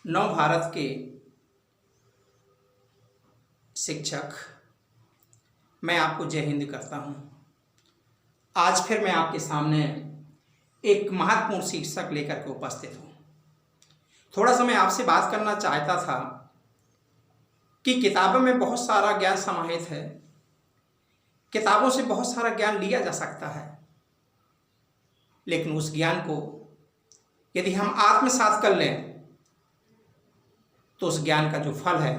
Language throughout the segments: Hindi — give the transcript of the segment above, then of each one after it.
नव भारत के शिक्षक, मैं आपको जय हिंद करता हूं। आज फिर मैं आपके सामने एक महत्वपूर्ण शीर्षक लेकर के उपस्थित हूं। थोड़ा सा मैं आपसे बात करना चाहता था कि किताबों में बहुत सारा ज्ञान समाहित है, किताबों से बहुत सारा ज्ञान लिया जा सकता है, लेकिन उस ज्ञान को यदि हम आत्मसात कर लें तो उस ज्ञान का जो फल है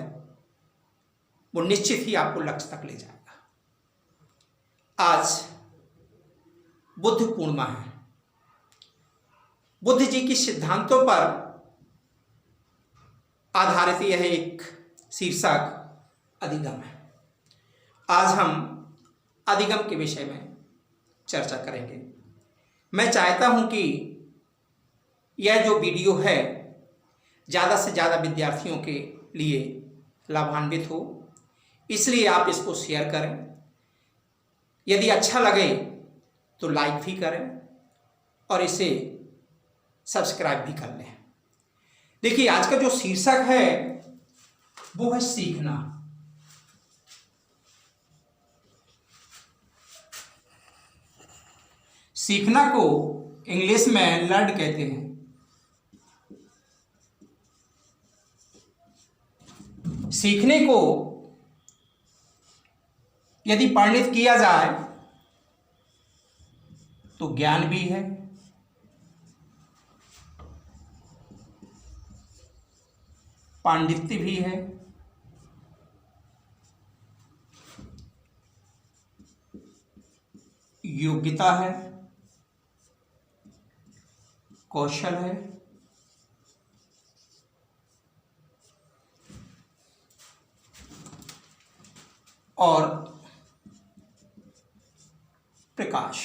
वो निश्चित ही आपको लक्ष्य तक ले जाएगा। आज बुद्ध पूर्णिमा है। बुद्ध जी की सिद्धांतों पर आधारित यह एक शीर्षक अधिगम है। आज हम अधिगम के विषय में चर्चा करेंगे। मैं चाहता हूं कि यह जो वीडियो है ज़्यादा से ज़्यादा विद्यार्थियों के लिए लाभान्वित हो, इसलिए आप इसको शेयर करें। यदि अच्छा लगे तो लाइक भी करें और इसे सब्सक्राइब भी कर लें। देखिए, आज का जो शीर्षक है वो है सीखना। सीखना को इंग्लिश में लर्न कहते हैं। सीखने को यदि परिणित किया जाए तो ज्ञान भी है, पांडित्य भी है, योग्यता है, कौशल है, और प्रकाश।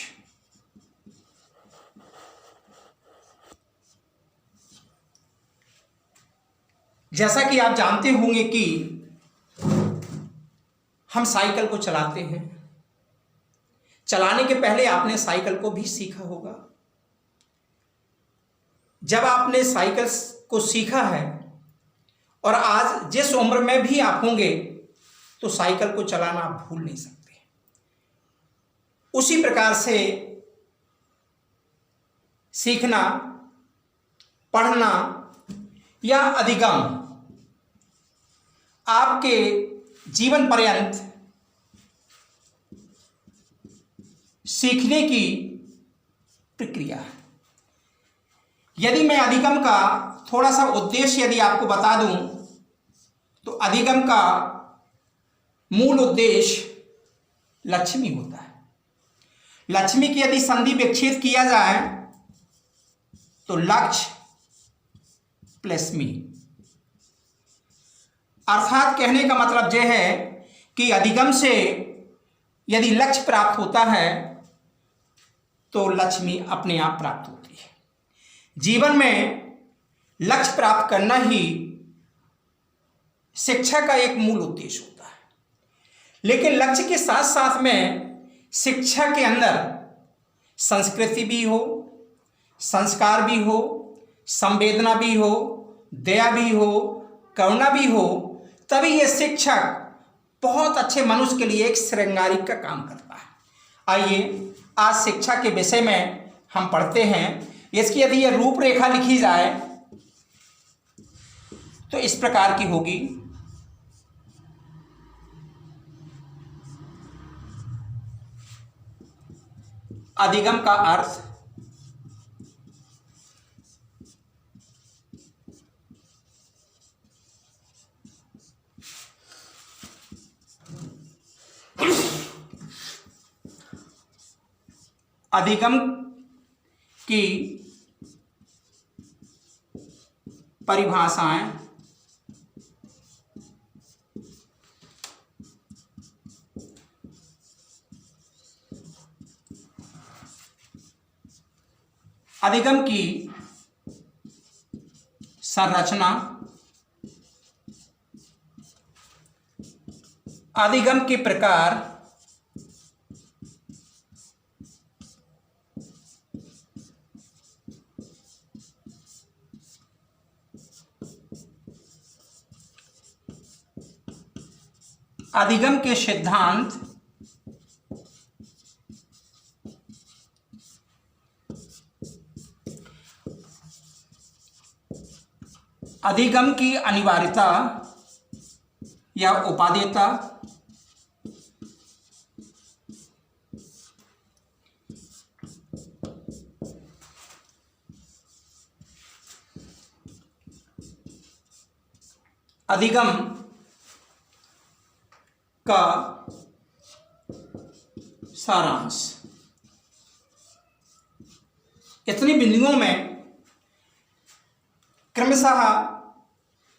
जैसा कि आप जानते होंगे कि हम साइकिल को चलाते हैं। चलाने के पहले आपने साइकिल को भी सीखा होगा। जब आपने साइकिल को सीखा है और आज जिस उम्र में भी आप होंगे तो साइकिल को चलाना आप भूल नहीं सकते। उसी प्रकार से सीखना, पढ़ना या अधिगम आपके जीवन पर्यंत सीखने की प्रक्रिया है। यदि मैं अधिगम का थोड़ा सा उद्देश्य यदि आपको बता दूं तो अधिगम का मूल उद्देश्य लक्ष्मी होता है। लक्ष्मी की यदि संधि विच्छेद किया जाए तो लक्ष्य प्लस मी, अर्थात कहने का मतलब यह है कि अधिगम से यदि लक्ष्य प्राप्त होता है तो लक्ष्मी अपने आप प्राप्त होती है। जीवन में लक्ष्य प्राप्त करना ही शिक्षा का एक मूल उद्देश्य होता है, लेकिन लक्ष्य के साथ साथ में शिक्षा के अंदर संस्कृति भी हो, संस्कार भी हो, संवेदना भी हो, दया भी हो, करुणा भी हो, तभी यह शिक्षक बहुत अच्छे मनुष्य के लिए एक श्रृंगारिक का काम करता है। आइए आज शिक्षा के विषय में हम पढ़ते हैं। इसकी यदि यह रूपरेखा लिखी जाए तो इस प्रकार की होगी। अधिगम का अर्थ अधिगम की परिभाषाएं अधिगम की संरचना, अधिगम के प्रकार, अधिगम के सिद्धांत अधिगम की अनिवार्यता या उपादेयता, अधिगम का सारांश। इतनी बिंदुओं में क्रमशः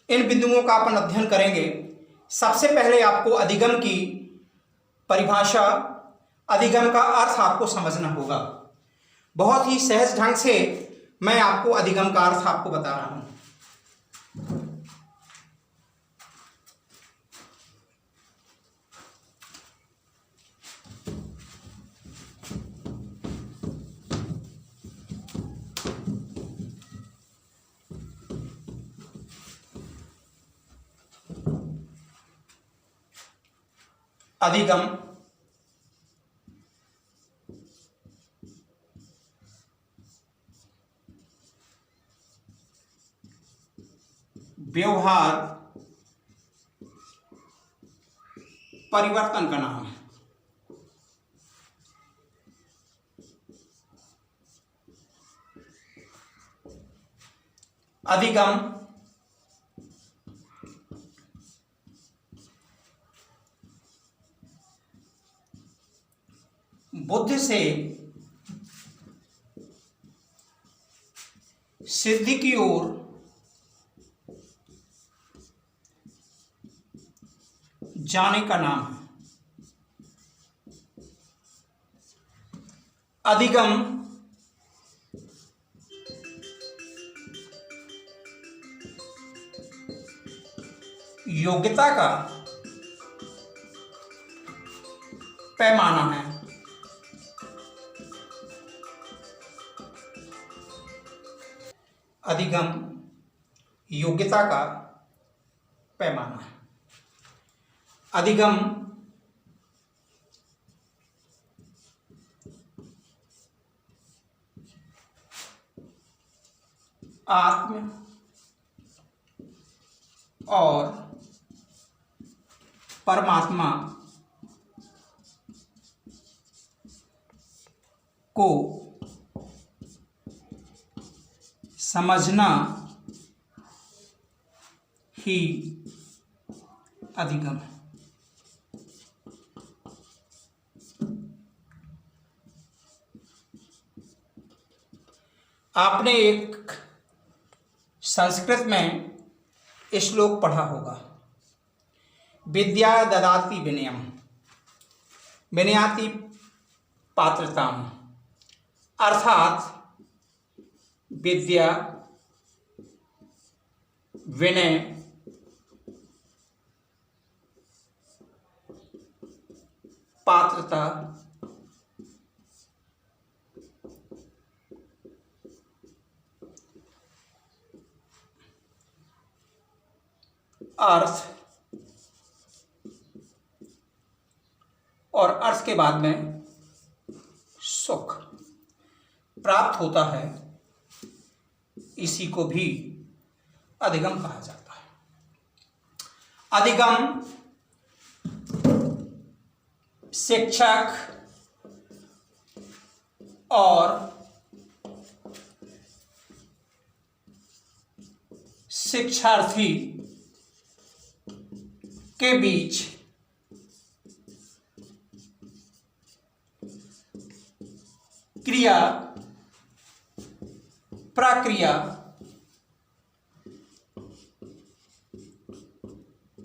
इन बिंदुओं का अपन अध्ययन करेंगे। सबसे पहले आपको अधिगम की परिभाषा, अधिगम का अर्थ आपको समझना होगा। बहुत ही सहज ढंग से मैं आपको अधिगम का अर्थ आपको बता रहा हूं। अधिगम व्यवहार परिवर्तन का नाम है। अधिगम बुद्धि से सिद्धि की ओर जाने का नाम है। अधिगम योग्यता का पैमाना है। अधिगम योग्यता का पैमाना है। अधिगम आत्म और परमात्मा को समझना ही अधिगम है। आपने एक संस्कृत में श्लोक पढ़ा होगा, विद्या ददाति विनयम विनयाति पात्रताम। अर्थात विद्या, विनय, पात्रता, अर्थ और अर्थ के बाद में सुख प्राप्त होता है, इसी को भी अधिगम कहा जाता है। अधिगम शिक्षक और शिक्षार्थी के बीच क्रिया प्रक्रिया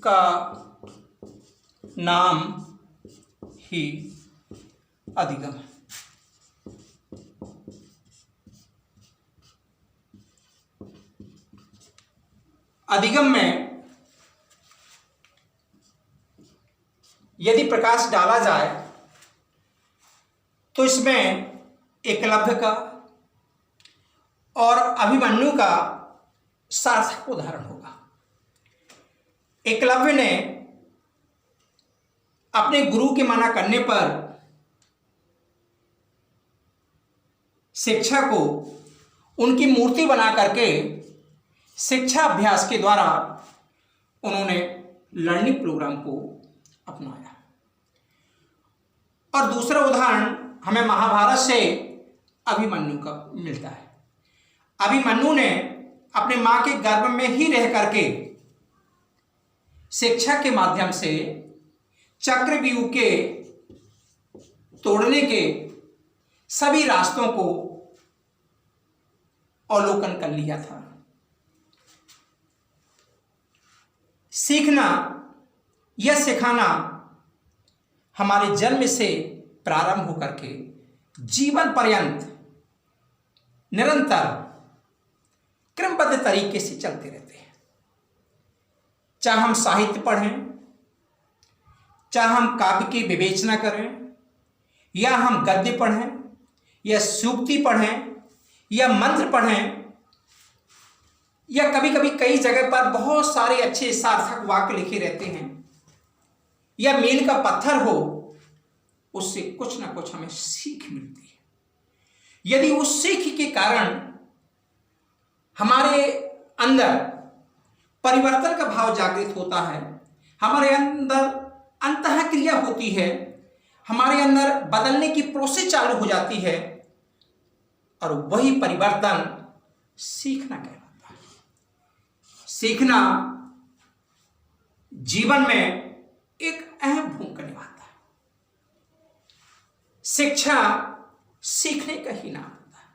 का नाम ही अधिगम है। अधिगम में यदि प्रकाश डाला जाए तो इसमें एकलव्य का और अभिमन्यु का सार्थक उदाहरण होगा। एकलव्य ने अपने गुरु के मना करने पर शिक्षा को उनकी मूर्ति बना करके शिक्षा अभ्यास के द्वारा उन्होंने लर्निंग प्रोग्राम को अपनाया। और दूसरा उदाहरण हमें महाभारत से अभिमन्यु का मिलता है। अभिमन्यु ने अपने मां के गर्भ में ही रह करके शिक्षा के माध्यम से चक्रव्यूह के तोड़ने के सभी रास्तों को अवलोकन कर लिया था। सीखना या सिखाना हमारे जन्म से प्रारंभ होकर के जीवन पर्यंत निरंतर क्रमबद्ध तरीके से चलते रहते हैं। चाहे हम साहित्य पढ़ें, चाहे हम काव्य की विवेचना करें, या हम गद्य पढ़ें, या सूक्ति पढ़ें, या मंत्र पढ़ें, या कभी कभी कई जगह पर बहुत सारे अच्छे सार्थक वाक्य लिखे रहते हैं, या मील का पत्थर हो, उससे कुछ ना कुछ हमें सीख मिलती है। यदि उस सीख के कारण हमारे अंदर परिवर्तन का भाव जागृत होता है, हमारे अंदर अंतः क्रिया होती है, हमारे अंदर बदलने की प्रोसेस चालू हो जाती है, और वही परिवर्तन सीखना कहलाता है। सीखना जीवन में एक अहम भूमिका निभाता है। शिक्षा सीखने का ही नाम होता है।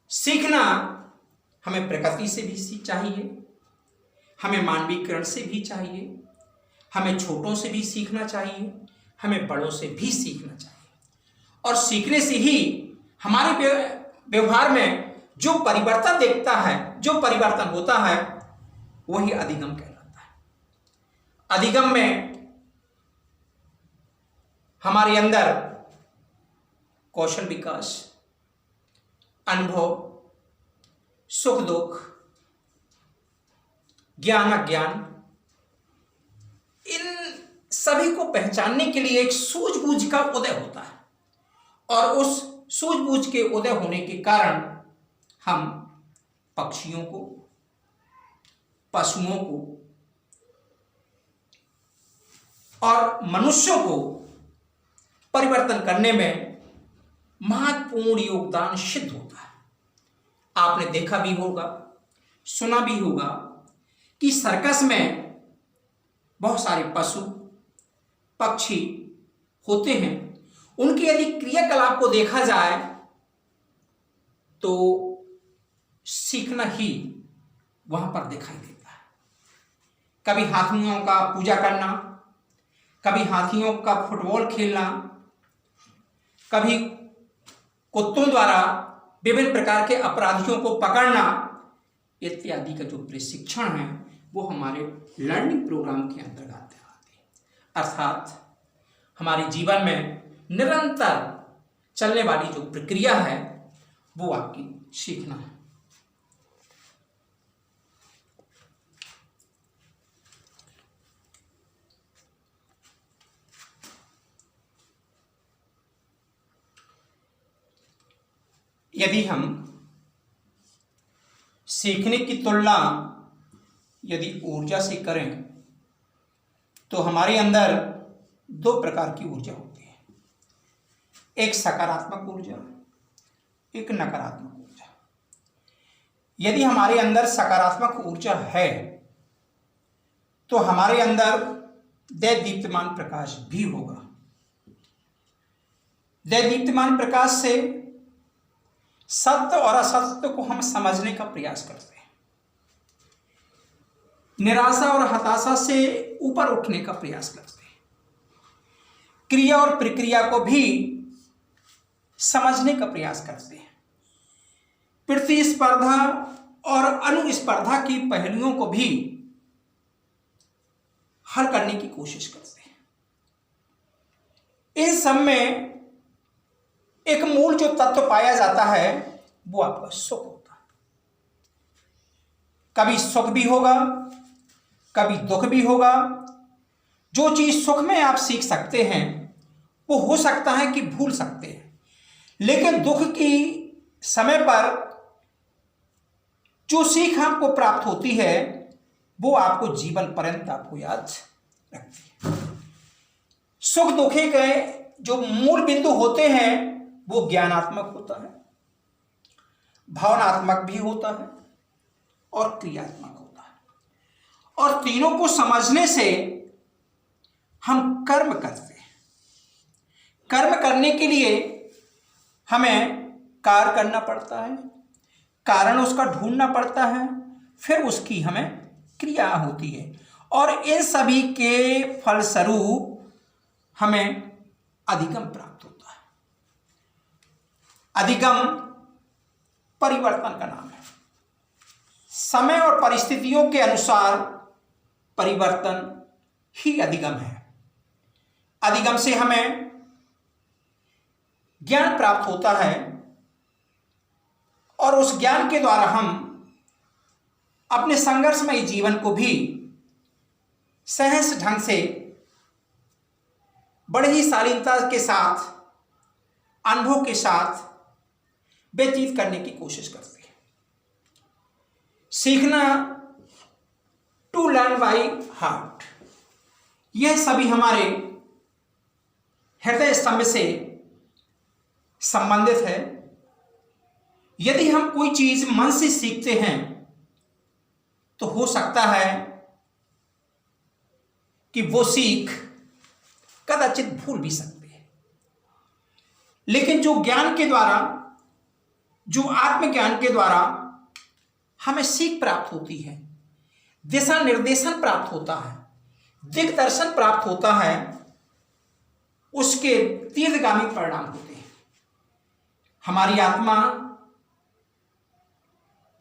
सीखना हमें प्रकृति से भी चाहिए, हमें मानवीकरण से भी चाहिए, हमें छोटों से भी सीखना चाहिए, हमें बड़ों से भी सीखना चाहिए। और सीखने से ही हमारे व्यवहार में जो परिवर्तन दिखता है, जो परिवर्तन होता है, वही अधिगम कहलाता है। अधिगम में हमारे अंदर कौशल विकास, अनुभव, सुख दुख, ज्ञान अज्ञान, इन सभी को पहचानने के लिए एक सूझबूझ का उदय होता है। और उस सूझबूझ के उदय होने के कारण हम पक्षियों को, पशुओं को और मनुष्यों को परिवर्तन करने में महत्वपूर्ण योगदान सिद्ध होता है। आपने देखा भी होगा, सुना भी होगा कि सर्कस में बहुत सारे पशु पक्षी होते हैं। उनके यदि क्रियाकलाप को देखा जाए तो सीखना ही वहां पर दिखाई देता है। कभी हाथियों का पूजा करना, कभी हाथियों का फुटबॉल खेलना, कभी कुत्तों द्वारा विभिन्न प्रकार के अपराधियों को पकड़ना, इत्यादि का जो प्रशिक्षण है वो हमारे लर्निंग प्रोग्राम के अंतर्गत आते हैं। अर्थात हमारे जीवन में निरंतर चलने वाली जो प्रक्रिया है वो आपकी सीखना है। यदि हम सीखने की तुलना यदि ऊर्जा से करें तो हमारे अंदर दो प्रकार की ऊर्जा होती है, एक सकारात्मक ऊर्जा, एक नकारात्मक ऊर्जा। यदि हमारे अंदर सकारात्मक ऊर्जा है तो हमारे अंदर दैदीप्यमान प्रकाश भी होगा। दैदीप्यमान प्रकाश से सत्य और असत्य को हम समझने का प्रयास करते हैं, निराशा और हताशा से ऊपर उठने का प्रयास करते हैं, क्रिया और प्रक्रिया को भी समझने का प्रयास करते हैं, प्रतिस्पर्धा और अनुस्पर्धा की पहलुओं को भी हल करने की कोशिश करते हैं। इन सब में एक मूल जो तत्व पाया जाता है वो आपका सुख होता है। कभी सुख भी होगा, कभी दुख भी होगा, जो चीज सुख में आप सीख सकते हैं वो हो सकता है कि भूल सकते हैं, लेकिन दुख की समय पर जो सीख आपको प्राप्त होती है वो आपको जीवन पर्यंत आपको याद रखती है। सुख दुख के जो मूल बिंदु होते हैं वो ज्ञानात्मक होता है, भावनात्मक भी होता है और क्रियात्मक होता है। और तीनों को समझने से हम कर्म करते हैं। कर्म करने के लिए हमें कार्य करना पड़ता है, कारण उसका ढूंढना पड़ता है, फिर उसकी हमें क्रिया होती है, और इन सभी के फलस्वरूप हमें अधिगम प्राप्त होता है। अधिगम परिवर्तन का नाम है। समय और परिस्थितियों के अनुसार परिवर्तन ही अधिगम है। अधिगम से हमें ज्ञान प्राप्त होता है और उस ज्ञान के द्वारा हम अपने संघर्षमय जीवन को भी सहज ढंग से बड़े ही शालीनता के साथ, अनुभव के साथ व्यतीत करने की कोशिश करते हैं। सीखना, टू लर्न बाय हार्ट, यह सभी हमारे हृदय स्तंभ से संबंधित है। यदि हम कोई चीज मन से सीखते हैं तो हो सकता है कि वो सीख कदाचित भूल भी सकते हैं, लेकिन जो ज्ञान के द्वारा, जो आत्मज्ञान के द्वारा हमें सीख प्राप्त होती है, दिशा निर्देशन प्राप्त होता है, दिग्दर्शन प्राप्त होता है, उसके तीर्थगामी परिणाम होते हैं। हमारी आत्मा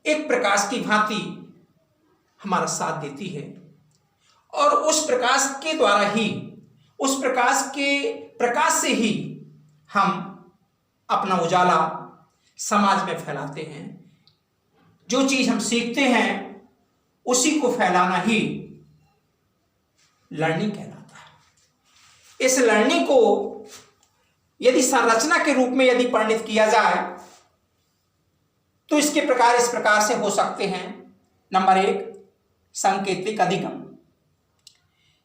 एक प्रकाश की भांति हमारा साथ देती है और उस प्रकाश के द्वारा ही, उस प्रकाश के प्रकाश से ही हम अपना उजाला समाज में फैलाते हैं। जो चीज हम सीखते हैं उसी को फैलाना ही लर्निंग कहलाता है। इस लर्निंग को यदि संरचना के रूप में यदि वर्णित किया जाए तो इसके प्रकार इस प्रकार से हो सकते हैं। नंबर 1, सांकेतिक अधिगम,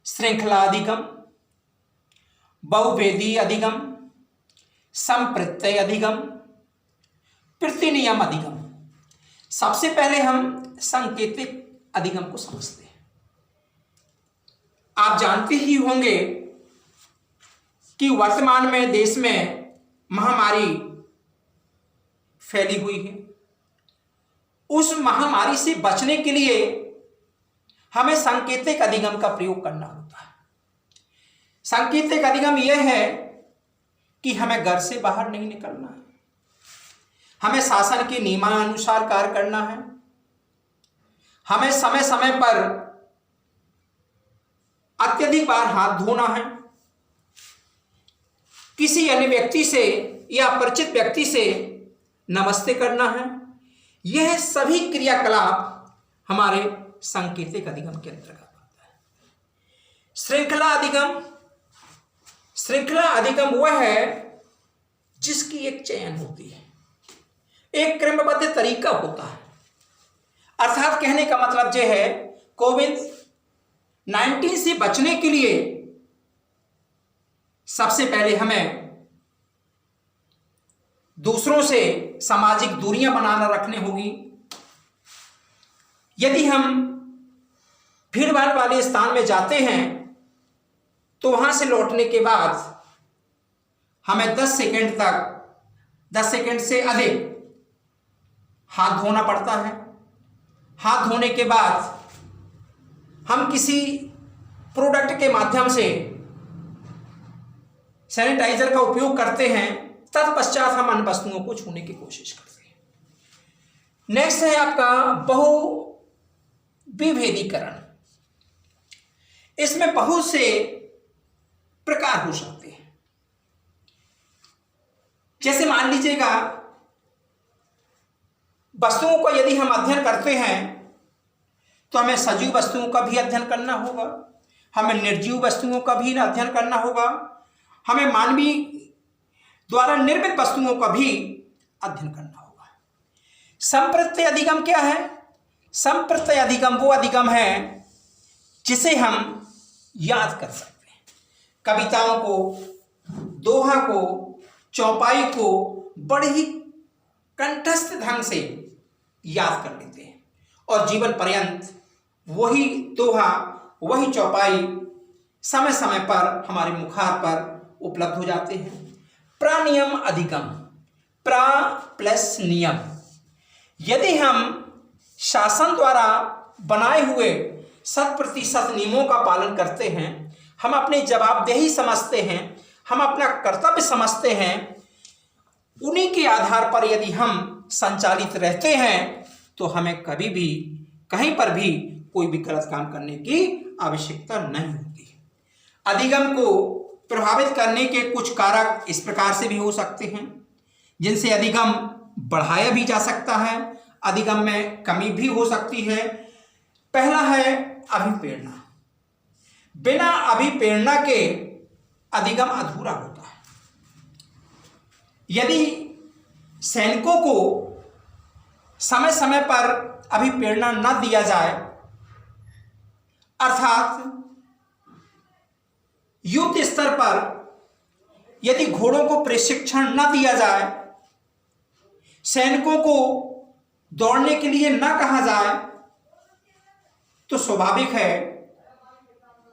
श्रृंखला अधिगम, बहुवेदी अधिगम, संप्रत्यय अधिगम, प्रतिनियम अधिगम। सबसे पहले हम सांकेतिक अधिगम को समझते हैं। आप जानते ही होंगे कि वर्तमान में देश में महामारी फैली हुई है। उस महामारी से बचने के लिए हमें सांकेतिक अधिगम का प्रयोग करना होता है। सांकेतिक अधिगम यह है कि हमें घर से बाहर नहीं निकलना है, हमें शासन के नियमानुसार कार्य करना है, हमें समय समय पर अत्यधिक बार हाथ धोना है, किसी अन्य व्यक्ति से या परिचित व्यक्ति से नमस्ते करना है। यह सभी क्रियाकलाप हमारे सांकेतिक अधिगम के अंतर्गत आता है। श्रृंखला अधिगम, श्रृंखला अधिगम वह है जिसकी एक चयन होती है, एक क्रमबद्ध तरीका होता है। अर्थात कहने का मतलब यह है, कोविड-19 से बचने के लिए सबसे पहले हमें दूसरों से सामाजिक दूरियां बनाना रखने होगी। यदि हम भीड़ भाड़ वाले स्थान में जाते हैं तो वहां से लौटने के बाद हमें 10 सेकंड तक, 10 सेकंड से अधिक हाथ धोना पड़ता है। हाथ धोने के बाद हम किसी प्रोडक्ट के माध्यम से सैनिटाइजर का उपयोग करते हैं, तत्पश्चात हम अन्य वस्तुओं को छूने की कोशिश करते हैं। नेक्स्ट है आपका बहुविभेदीकरण। इसमें बहुत से प्रकार हो सकते हैं। जैसे मान लीजिएगा, वस्तुओं का यदि हम अध्ययन करते हैं तो हमें सजीव वस्तुओं का भी अध्ययन करना होगा, हमें निर्जीव वस्तुओं का भी अध्ययन करना होगा, हमें मानवीय द्वारा निर्मित वस्तुओं का भी अध्ययन करना होगा। संप्रत्यय अधिगम क्या है? संप्रत्यय अधिगम वो अधिगम है जिसे हम याद कर सकते हैं। कविताओं को, दोहा को, चौपाई को बड़े ही कंठस्थ ढंग से याद कर लेते हैं और जीवन पर्यंत वही दोहा, वही चौपाई समय समय पर हमारे मुखार पर उपलब्ध हो जाते हैं। प्रानियम अधिगम, प्रा प्लस नियम। यदि हम शासन द्वारा बनाए हुए 100% नियमों का पालन करते हैं, हम अपनी जवाबदेही समझते हैं, हम अपना कर्तव्य समझते हैं, उन्हीं के आधार पर यदि हम संचालित रहते हैं तो हमें कभी भी कहीं पर भी कोई भी गलत काम करने की आवश्यकता नहीं होती। अधिगम को प्रभावित करने के कुछ कारक इस प्रकार से भी हो सकते हैं जिनसे अधिगम बढ़ाया भी जा सकता है, अधिगम में कमी भी हो सकती है। पहला है अभिप्रेरणा। बिना अभिप्रेरणा के अधिगम अधूरा होता है। यदि सैनिकों को समय समय पर अभिप्रेरणा न दिया जाए, अर्थात युद्ध स्तर पर यदि घोड़ों को प्रशिक्षण न दिया जाए, सैनिकों को दौड़ने के लिए न कहा जाए, तो स्वाभाविक है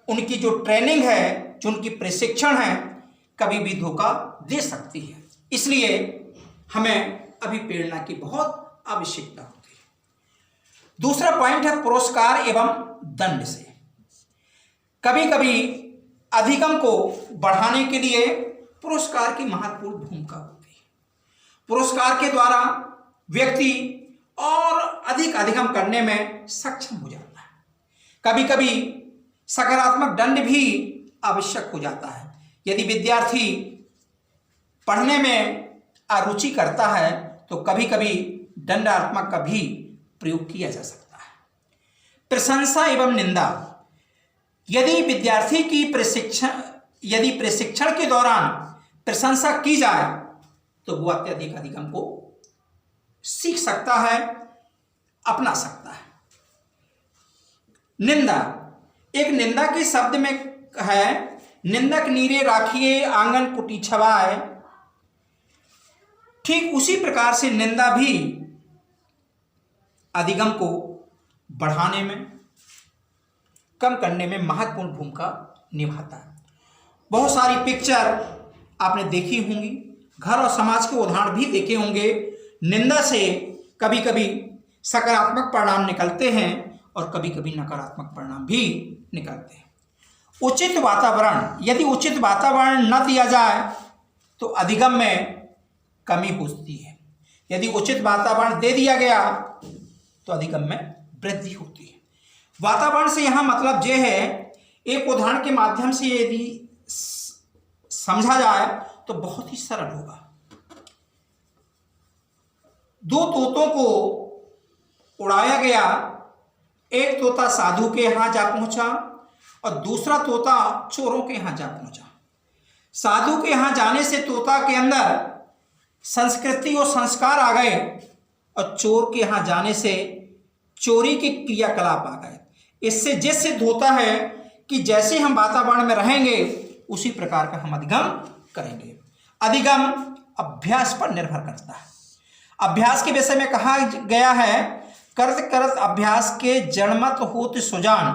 उनकी जो ट्रेनिंग है, जो उनकी प्रशिक्षण है, कभी भी धोखा दे सकती है। इसलिए हमें अभिप्रेरणा की बहुत आवश्यकता होती है। दूसरा पॉइंट है पुरस्कार एवं दंड से। कभी कभी अधिगम को बढ़ाने के लिए पुरस्कार की महत्वपूर्ण भूमिका होती है। पुरस्कार के द्वारा व्यक्ति और अधिक अधिगम करने में सक्षम हो जाता है। कभी कभी सकारात्मक दंड भी आवश्यक हो जाता है। यदि विद्यार्थी पढ़ने में अरुचि करता है तो कभी कभी दंडात्मक का भी प्रयोग किया जा सकता है। प्रशंसा एवं निंदा। यदि विद्यार्थी की प्रशिक्षण के दौरान प्रशंसा की जाए तो वो अत्यधिक अधिगम को सीख सकता है, अपना सकता है। निंदा, एक निंदा के शब्द में है निंदक नीरे राखिए आंगन कुटी छवाए। ठीक उसी प्रकार से निंदा भी अधिगम को बढ़ाने में, कम करने में महत्वपूर्ण भूमिका निभाता है। बहुत सारी पिक्चर आपने देखी होंगी, घर और समाज के उदाहरण भी देखे होंगे। निंदा से कभी कभी सकारात्मक परिणाम निकलते हैं और कभी कभी नकारात्मक परिणाम भी निकलते हैं। उचित वातावरण, यदि उचित वातावरण न दिया जाए तो अधिगम में कमी होती है। यदि उचित वातावरण दे दिया गया तो अधिगम में वृद्धि होती है। वातावरण से यहाँ मतलब यह है, एक उदाहरण के माध्यम से यदि समझा जाए तो बहुत ही सरल होगा। दो तोतों को उड़ाया गया, एक तोता साधु के यहाँ जा पहुंचा और दूसरा तोता चोरों के यहाँ जा पहुंचा। साधु के यहाँ जाने से तोता के अंदर संस्कृति और संस्कार आ गए और चोर के यहाँ जाने से चोरी के क्रियाकलाप आ गए। इससे ये सिद्ध होता है कि जैसे हम वातावरण में रहेंगे उसी प्रकार का हम अधिगम करेंगे। अधिगम अभ्यास पर निर्भर करता है। अभ्यास के विषय में कहा गया है, करत करत अभ्यास के जड़मत होत सुजान।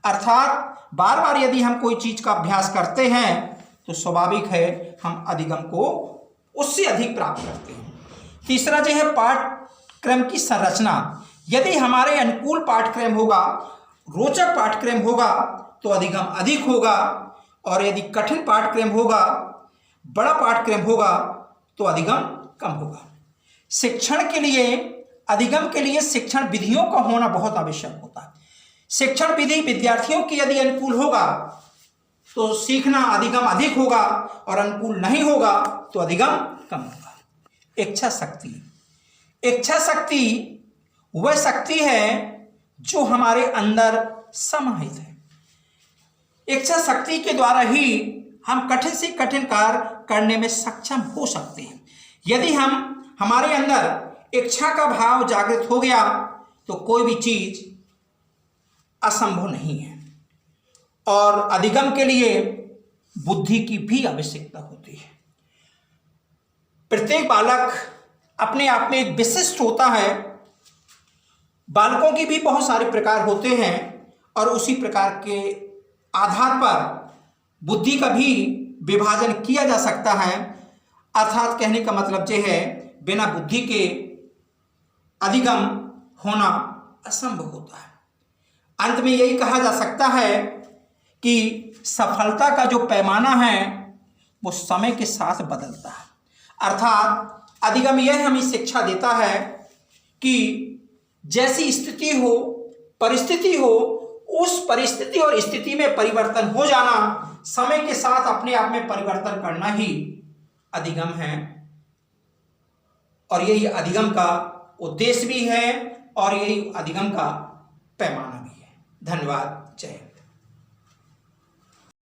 अर्थात बार बार यदि हम कोई चीज का अभ्यास करते हैं तो स्वाभाविक है हम अधिगम को उससे अधिक प्राप्त करते हैं। तीसरा जो है पाठ्यक्रम की संरचना। यदि हमारे अनुकूल पाठ्यक्रम होगा, रोचक पाठ्यक्रम होगा तो अधिगम अधिक होगा, और यदि कठिन पाठ्यक्रम होगा, बड़ा पाठ्यक्रम होगा तो अधिगम कम होगा। शिक्षण के लिए, अधिगम के लिए शिक्षण विधियों का होना बहुत आवश्यक होता है। शिक्षण विधि विद्यार्थियों की यदि अनुकूल होगा तो सीखना अधिगम अधिक होगा, और अनुकूल नहीं होगा तो अधिगम कम होगा। इच्छा शक्ति। इच्छा शक्ति वह शक्ति है जो हमारे अंदर समाहित है। इच्छा शक्ति के द्वारा ही हम कठिन से कठिन कार्य करने में सक्षम हो सकते हैं। यदि हमारे अंदर इच्छा का भाव जागृत हो गया तो कोई भी चीज असंभव नहीं है। और अधिगम के लिए बुद्धि की भी आवश्यकता होती है। प्रत्येक बालक अपने आप में एक विशिष्ट होता है। बालकों की भी बहुत सारे प्रकार होते हैं और उसी प्रकार के आधार पर बुद्धि का भी विभाजन किया जा सकता है। अर्थात कहने का मतलब यह है, बिना बुद्धि के अधिगम होना असंभव होता है। अंत में यही कहा जा सकता है कि सफलता का जो पैमाना है वो समय के साथ बदलता है। अर्थात अधिगम यह हमें शिक्षा देता है कि जैसी स्थिति हो, परिस्थिति हो, उस परिस्थिति और स्थिति में परिवर्तन हो जाना, समय के साथ अपने आप में परिवर्तन करना ही अधिगम है। और यही अधिगम का उद्देश्य भी है और यही अधिगम का पैमाना भी है। धन्यवाद। जय हिंद।